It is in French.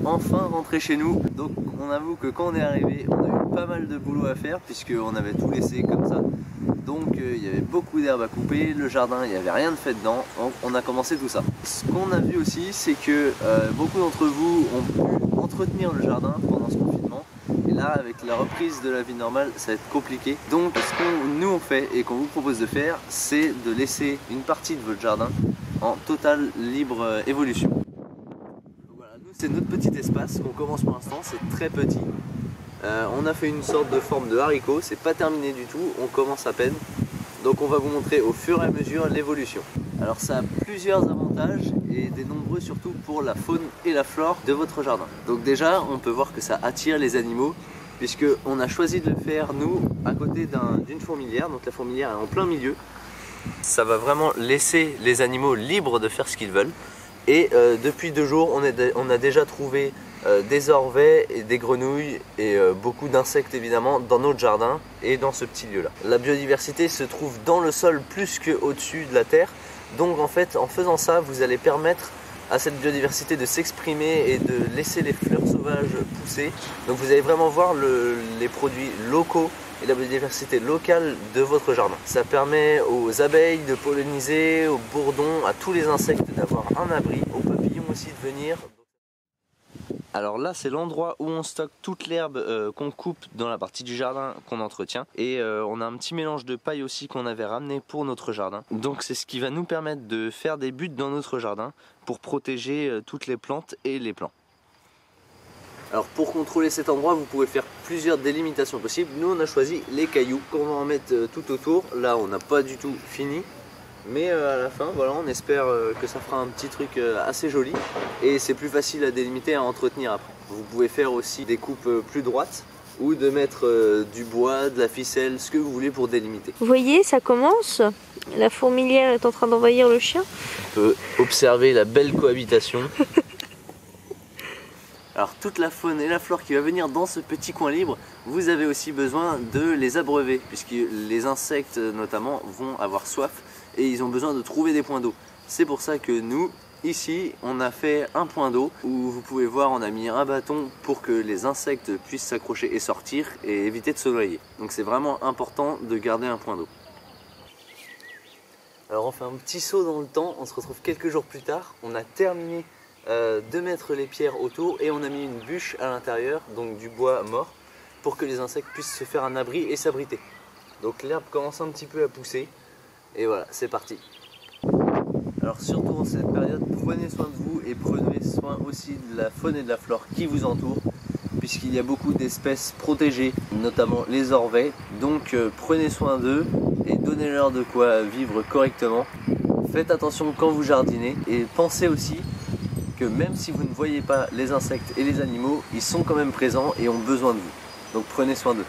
enfin rentré chez nous. Donc on avoue que quand on est arrivé, on a eu pas mal de boulot à faire puisqu'on avait tout laissé comme ça. Donc il y avait beaucoup d'herbe à couper, le jardin il n'y avait rien de fait dedans, donc on a commencé tout ça. Ce qu'on a vu aussi, c'est que beaucoup d'entre vous ont pu entretenir le jardin pendant ce confinement. Et là, avec la reprise de la vie normale, ça va être compliqué. Donc ce qu'on nous fait et qu'on vous propose de faire, c'est de laisser une partie de votre jardin en totale libre évolution. Donc voilà, nous c'est notre petit espace qu'on commence pour l'instant, c'est très petit. On a fait une sorte de forme de haricot, c'est pas terminé du tout, on commence à peine. Donc on va vous montrer au fur et à mesure l'évolution. Alors ça a plusieurs avantages et des nombreux surtout pour la faune et la flore de votre jardin. Donc déjà on peut voir que ça attire les animaux puisque on a choisi de le faire nous à côté d'une fourmilière. Donc la fourmilière est en plein milieu. Ça va vraiment laisser les animaux libres de faire ce qu'ils veulent. Et depuis 2 jours on a déjà trouvé des orvets et des grenouilles et beaucoup d'insectes évidemment dans notre jardin et dans ce petit lieu là. La biodiversité se trouve dans le sol plus qu'au-dessus de la terre, donc en fait en faisant ça vous allez permettre à cette biodiversité de s'exprimer et de laisser les fleurs sauvages pousser. Donc vous allez vraiment voir les produits locaux et la biodiversité locale de votre jardin. Ça permet aux abeilles de polliniser, aux bourdons, à tous les insectes d'avoir un abri, aux papillons aussi de venir. Alors là c'est l'endroit où on stocke toute l'herbe qu'on coupe dans la partie du jardin qu'on entretient et on a un petit mélange de paille aussi qu'on avait ramené pour notre jardin. Donc c'est ce qui va nous permettre de faire des buttes dans notre jardin pour protéger toutes les plantes et les plants. Alors pour contrôler cet endroit vous pouvez faire plusieurs délimitations possibles. Nous on a choisi les cailloux qu'on va en mettre tout autour. Là on n'a pas du tout fini. Mais à la fin, voilà, on espère que ça fera un petit truc assez joli et c'est plus facile à délimiter et à entretenir après. Vous pouvez faire aussi des coupes plus droites ou de mettre du bois, de la ficelle, ce que vous voulez pour délimiter. Vous voyez, ça commence. La fourmilière est en train d'envahir le chien. On peut observer la belle cohabitation. Alors toute la faune et la flore qui va venir dans ce petit coin libre, vous avez aussi besoin de les abreuver puisque les insectes notamment vont avoir soif et ils ont besoin de trouver des points d'eau. C'est pour ça que nous, ici, on a fait un point d'eau où vous pouvez voir on a mis un bâton pour que les insectes puissent s'accrocher et sortir et éviter de se noyer. Donc c'est vraiment important de garder un point d'eau. Alors on fait un petit saut dans le temps, on se retrouve quelques jours plus tard, on a terminé de mettre les pierres autour et on a mis une bûche à l'intérieur, donc du bois mort, pour que les insectes puissent se faire un abri et s'abriter. Donc l'herbe commence un petit peu à pousser et voilà, c'est parti. Alors surtout en cette période, prenez soin de vous et prenez soin aussi de la faune et de la flore qui vous entoure, puisqu'il y a beaucoup d'espèces protégées, notamment les orvets. Donc prenez soin d'eux et donnez-leur de quoi vivre correctement. Faites attention quand vous jardinez et pensez aussi que même si vous ne voyez pas les insectes et les animaux, ils sont quand même présents et ont besoin de vous. Donc prenez soin d'eux.